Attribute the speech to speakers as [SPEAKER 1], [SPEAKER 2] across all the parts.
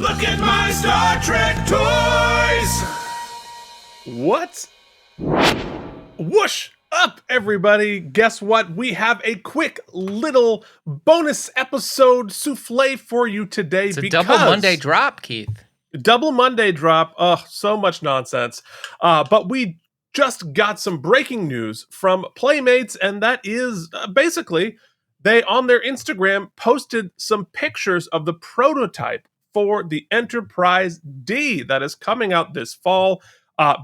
[SPEAKER 1] Look at my Star Trek toys! What? Whoosh up, everybody. Guess what? We have a quick little bonus episode souffle for you today.
[SPEAKER 2] It's a double Monday drop, Keith.
[SPEAKER 1] Double Monday drop. Oh, so much nonsense. But we just got some breaking news from Playmates, and that is basically they, on their Instagram, posted some pictures of the prototype for the Enterprise D that is coming out this fall.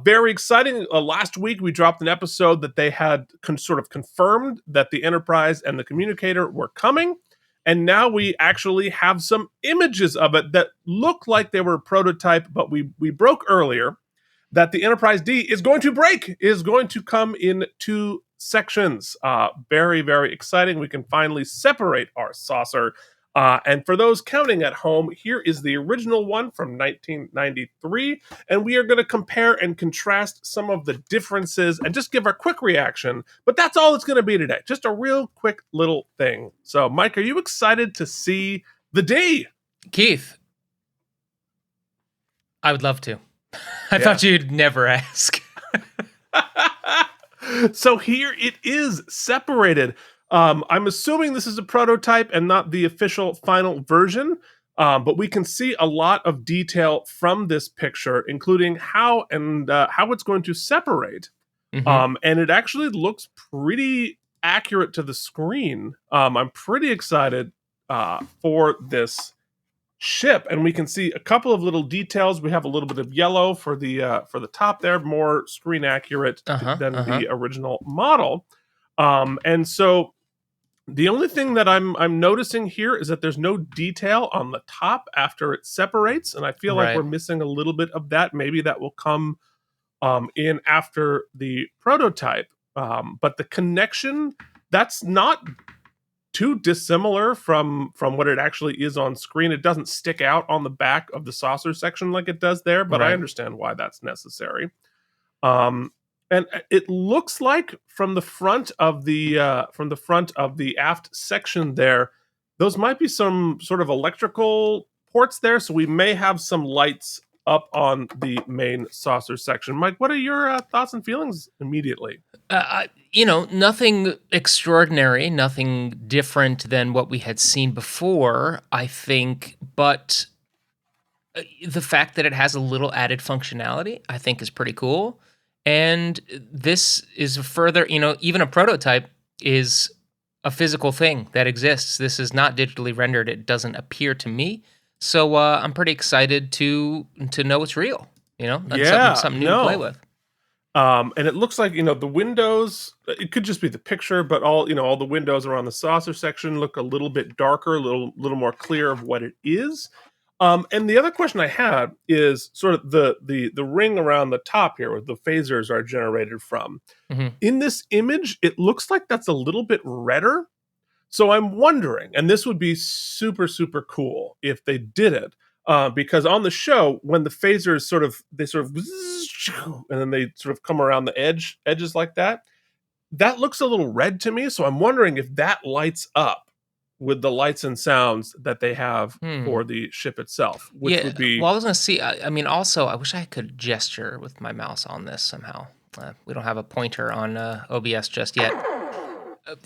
[SPEAKER 1] Very exciting. Last week, we dropped an episode that they had sort of confirmed that the Enterprise and the communicator were coming. And now we actually have some images of it that look like they were a prototype, but we broke earlier that the Enterprise D is going to come in two sections. Very, very exciting. We can finally separate our saucer. And for those counting at home, here is the original one from 1993. And we are going to compare and contrast some of the differences and just give our quick reaction. But that's all it's going to be today. Just a real quick little thing. So, Mike, are you excited to see the D?
[SPEAKER 2] Keith, I would love to. I thought you'd never ask.
[SPEAKER 1] So here it is separated. I'm assuming this is a prototype and not the official final version, but we can see a lot of detail from this picture, including how it's going to separate.
[SPEAKER 2] Mm-hmm.
[SPEAKER 1] And it actually looks pretty accurate to the screen. I'm pretty excited for this ship, and we can see a couple of little details. We have a little bit of yellow for the top there, more screen accurate than the original model. And so the only thing that I'm noticing here is that there's no detail on the top after it separates, and I feel like we're missing a little bit of that. Maybe that will come in after the prototype. But the connection, that's not too dissimilar from what it actually is on screen. It doesn't stick out on the back of the saucer section like it does there, but I understand why that's necessary. And it looks like from the front of the aft section there, those might be some sort of electrical ports there, so we may have some lights up on the main saucer section. Mike, what are your thoughts and feelings immediately?
[SPEAKER 2] Nothing extraordinary, nothing different than what we had seen before, I think, but the fact that it has a little added functionality, I think, is pretty cool. And this is further, even a prototype is a physical thing that exists. This is not digitally rendered. It doesn't appear to me. So I'm pretty excited to know it's real. That's something new to play with.
[SPEAKER 1] And it looks like, the windows, it could just be the picture, but all the windows around the saucer section look a little bit darker, a little more clear of what it is. And the other question I had is sort of the ring around the top here where the phasers are generated from.
[SPEAKER 2] Mm-hmm.
[SPEAKER 1] In this image, it looks like that's a little bit redder. So I'm wondering, and this would be super, super cool if they did it, because on the show, when the phasers sort of and then they sort of come around the edges like that looks a little red to me. So I'm wondering if that lights up with the lights and sounds that they have for the ship itself, which would be...
[SPEAKER 2] Well, I was going to see, also, I wish I could gesture with my mouse on this somehow. We don't have a pointer on OBS just yet.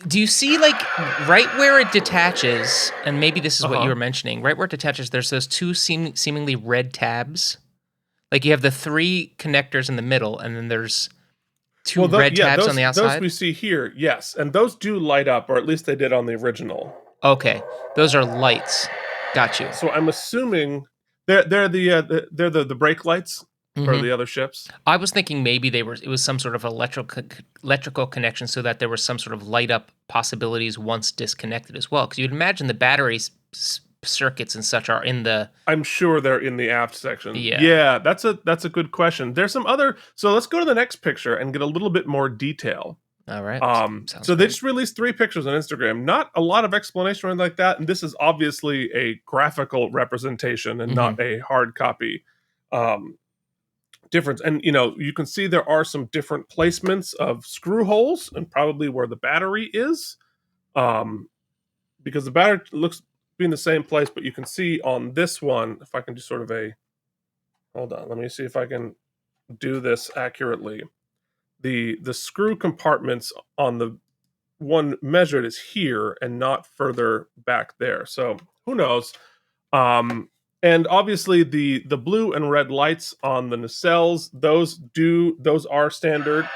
[SPEAKER 2] Do you see, right where it detaches, and maybe this is what you were mentioning, right where it detaches, there's those two seemingly red tabs? Like, you have the three connectors in the middle, and then there's two red tabs on the outside?
[SPEAKER 1] Those we see here, yes. And those do light up, or at least they did on the original.
[SPEAKER 2] Okay. Those are lights. Got you.
[SPEAKER 1] So I'm assuming they're the brake lights for the other ships.
[SPEAKER 2] I was thinking maybe it was some sort of electrical connection so that there was some sort of light up possibilities once disconnected as well. Because you'd imagine the battery circuits and such are in the...
[SPEAKER 1] I'm sure they're in the aft section.
[SPEAKER 2] Yeah,
[SPEAKER 1] that's a good question. There's some other... So let's go to the next picture and get a little bit more detail.
[SPEAKER 2] All right.
[SPEAKER 1] So they just released 3 pictures on Instagram. Not a lot of explanation or anything like that. And this is obviously a graphical representation and not a hard copy difference. And, you can see there are some different placements of screw holes and probably where the battery is. Because the battery looks be in the same place, but you can see on this one, if I can do sort of hold on, let me see if I can do this accurately. The screw compartments on the one measured is here and not further back there. So who knows? And obviously the blue and red lights on the nacelles, those are standard.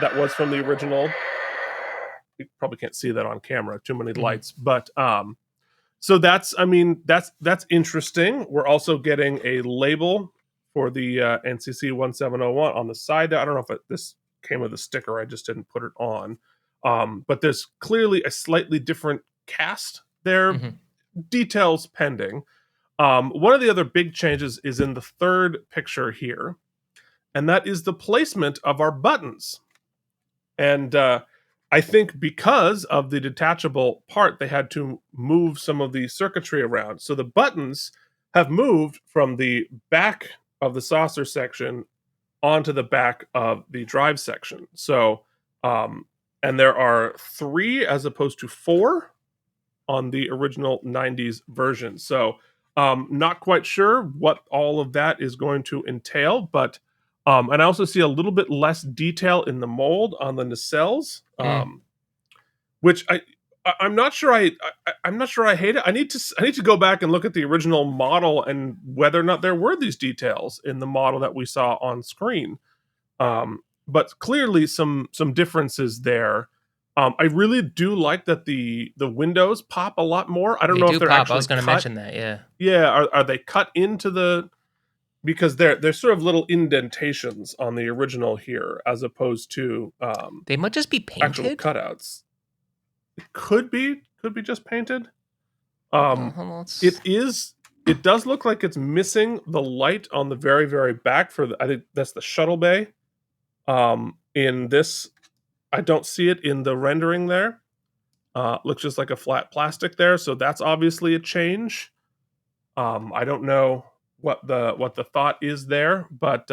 [SPEAKER 1] That was from the original. You probably can't see that on camera, too many lights, but so that's interesting. We're also getting a label for the NCC 1701 on the side there. I don't know if this came with a sticker. I just didn't put it on. But there's clearly a slightly different cast there. Details pending. One of the other big changes is in the third picture here, and that is the placement of our buttons. And I think because of the detachable part, they had to move some of the circuitry around. So the buttons have moved from the back of the saucer section onto the back of the drive section. So, and there are 3 as opposed to 4 on the original 90s version. So, not quite sure what all of that is going to entail, but and I also see a little bit less detail in the mold on the nacelles, which I'm not sure I'm not sure I hate it. I need to go back and look at the original model and whether or not there were these details in the model that we saw on screen. But clearly some differences there. I really do like that the windows pop a lot more. I don't know if they're
[SPEAKER 2] pop.
[SPEAKER 1] actually
[SPEAKER 2] I was going to mention that. Yeah.
[SPEAKER 1] Yeah, are they cut into the, because they're sort of little indentations on the original here as opposed to
[SPEAKER 2] they might just be
[SPEAKER 1] actual
[SPEAKER 2] painted.
[SPEAKER 1] cutouts. It could be just painted. It does look like it's missing the light on the very, very back for I think that's the shuttle bay. In this, I don't see it in the rendering there. Looks just like a flat plastic there, so that's obviously a change. I don't know what the thought is there, but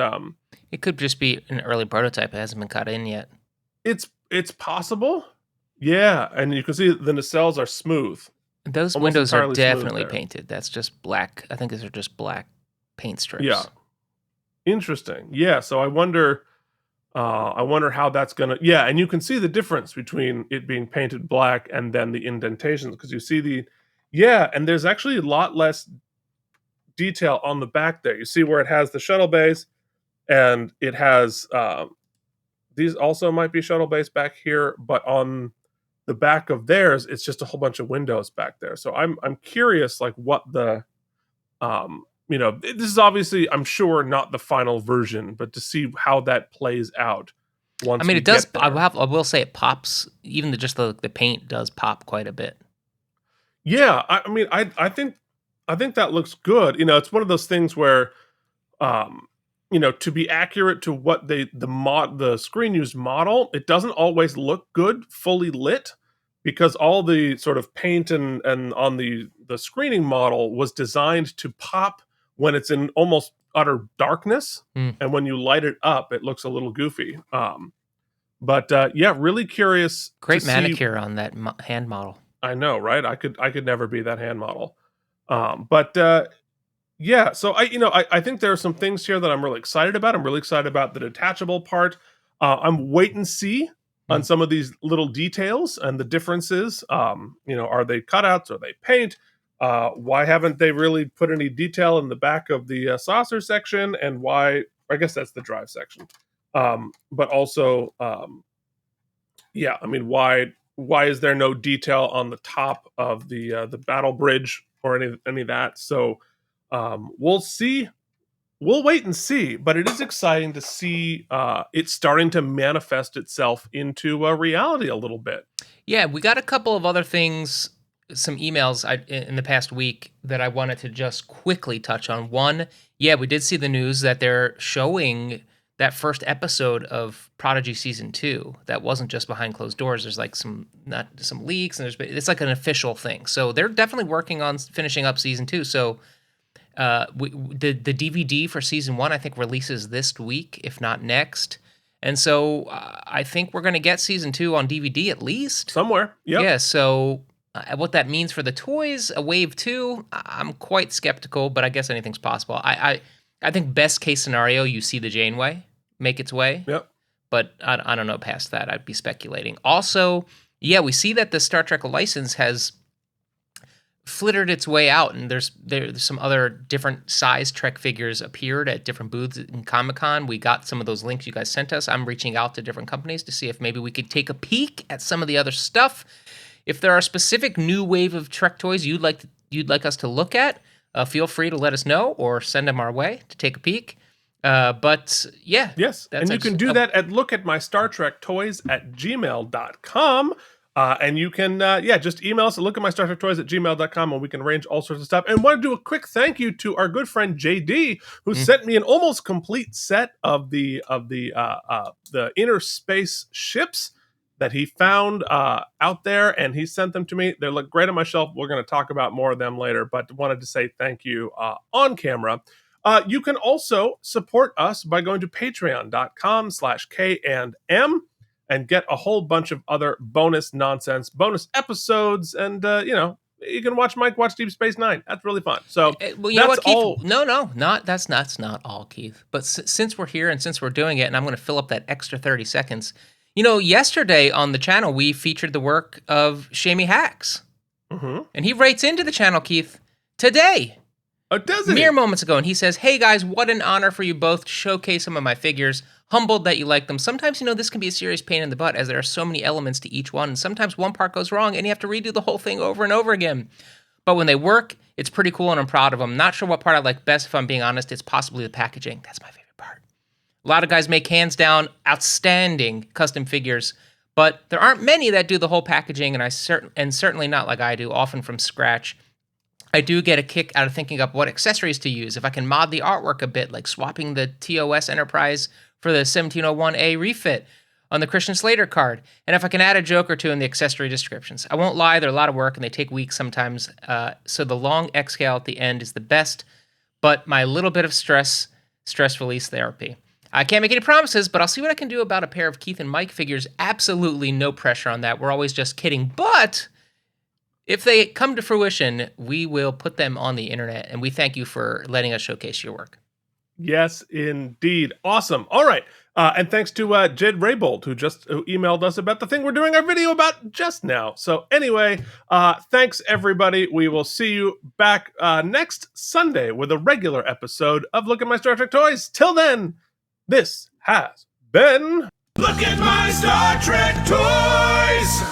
[SPEAKER 2] it could just be an early prototype. It hasn't been cut in yet.
[SPEAKER 1] It's possible. Yeah, and you can see the nacelles are smooth.
[SPEAKER 2] Those windows are definitely painted. That's just black. I think these are just black paint strips.
[SPEAKER 1] Yeah. Interesting. Yeah, so I wonder how that's gonna. Yeah, and you can see the difference between it being painted black and then the indentations, because you see and there's actually a lot less detail on the back there. You see where it has the shuttle bays, and it has these also might be shuttle bays back here, but on the back of theirs, it's just a whole bunch of windows back there. So I'm curious, like what the this is obviously, I'm sure, not the final version, but to see how that plays out. Once
[SPEAKER 2] I mean, it does. I will say it pops. Even the paint does pop quite a bit.
[SPEAKER 1] Yeah, I mean, I think that looks good. It's one of those things where, to be accurate to what the screen used model, it doesn't always look good fully lit, because all the sort of paint and on the screening model was designed to pop when it's in almost utter darkness, and when you light it up, it looks a little goofy. But yeah, really curious.
[SPEAKER 2] Great manicure on that hand model.
[SPEAKER 1] I know, right? I could never be that hand model. But yeah, so I think there are some things here that I'm really excited about. I'm really excited about the detachable part. I'm wait and see on some of these little details and the differences. Are they cutouts? Are they paint? Why haven't they really put any detail in the back of the saucer section? And why? I guess that's the drive section. But also, yeah, I mean, why is there no detail on the top of the battle bridge or any of that? So we'll see. We'll wait and see, but it is exciting to see it starting to manifest itself into a reality a little bit.
[SPEAKER 2] Yeah, we got a couple of other things, some emails in the past week that I wanted to just quickly touch on. One, yeah, we did see the news that they're showing that first episode of Prodigy season 2. That wasn't just behind closed doors. There's like some leaks, and it's like an official thing. So they're definitely working on finishing up season 2. So the DVD for season 1, I think, releases this week, if not next. And so I think we're going to get season 2 on DVD at least.
[SPEAKER 1] Somewhere. Yep.
[SPEAKER 2] Yeah. So What that means for the toys, a wave 2, I'm quite skeptical, but I guess anything's possible. I think best case scenario, you see the Janeway make its way.
[SPEAKER 1] Yep.
[SPEAKER 2] But I don't know past that. I'd be speculating. Also, yeah, we see that the Star Trek license has flittered its way out, and there's some other different size Trek figures appeared at different booths in Comic-Con. We got some of those links you guys sent us. I'm reaching out to different companies to see if maybe we could take a peek at some of the other stuff. If there are specific new wave of Trek toys you'd like us to look at, feel free to let us know or send them our way to take a peek. But yeah.
[SPEAKER 1] Yes. And you can do that at lookatmystartrektoys@gmail.com. And you can, just email us at lookatmystartrektoys@gmail.com, and we can arrange all sorts of stuff. And want to do a quick thank you to our good friend JD, who sent me an almost complete set of the inner space ships that he found out there, and he sent them to me. They look great on my shelf. We're going to talk about more of them later, but wanted to say thank you on camera. You can also support us by going to patreon.com/KandM and get a whole bunch of other bonus nonsense, bonus episodes, and you can watch Mike watch Deep Space Nine. That's really fun. So
[SPEAKER 2] well, you know what, Keith? All... No, that's not all, Keith. But since we're here and since we're doing it, and I'm going to fill up that extra 30 seconds. Yesterday on the channel we featured the work of Shamey Hacks, and he writes into the channel, Keith, today.
[SPEAKER 1] Oh, does it?
[SPEAKER 2] Mere moments ago, and he says, "Hey guys, what an honor for you both to showcase some of my figures. Humbled that you like them. Sometimes, this can be a serious pain in the butt as there are so many elements to each one, and sometimes one part goes wrong and you have to redo the whole thing over and over again. But when they work, it's pretty cool and I'm proud of them. Not sure what part I like best, if I'm being honest. It's possibly the packaging. That's my favorite part. A lot of guys make hands down outstanding custom figures, but there aren't many that do the whole packaging, and certainly not like I do, often from scratch. I do get a kick out of thinking up what accessories to use. If I can mod the artwork a bit, like swapping the TOS Enterprise for the 1701A refit on the Christian Slater card, and if I can add a joke or two in the accessory descriptions. I won't lie, they're a lot of work and they take weeks sometimes, so the long exhale at the end is the best, but my little bit of stress release therapy. I can't make any promises, but I'll see what I can do about a pair of Keith and Mike figures. Absolutely no pressure on that. We're always just kidding, but if they come to fruition, we will put them on the internet, and we thank you for letting us showcase your work.
[SPEAKER 1] Yes, indeed. Awesome. All right. And thanks to Jed Raybold, who emailed us about the thing we're doing our video about just now. So anyway, thanks, everybody. We will see you back next Sunday with a regular episode of Look at My Star Trek Toys. Till then, this has been Look at My Star Trek Toys!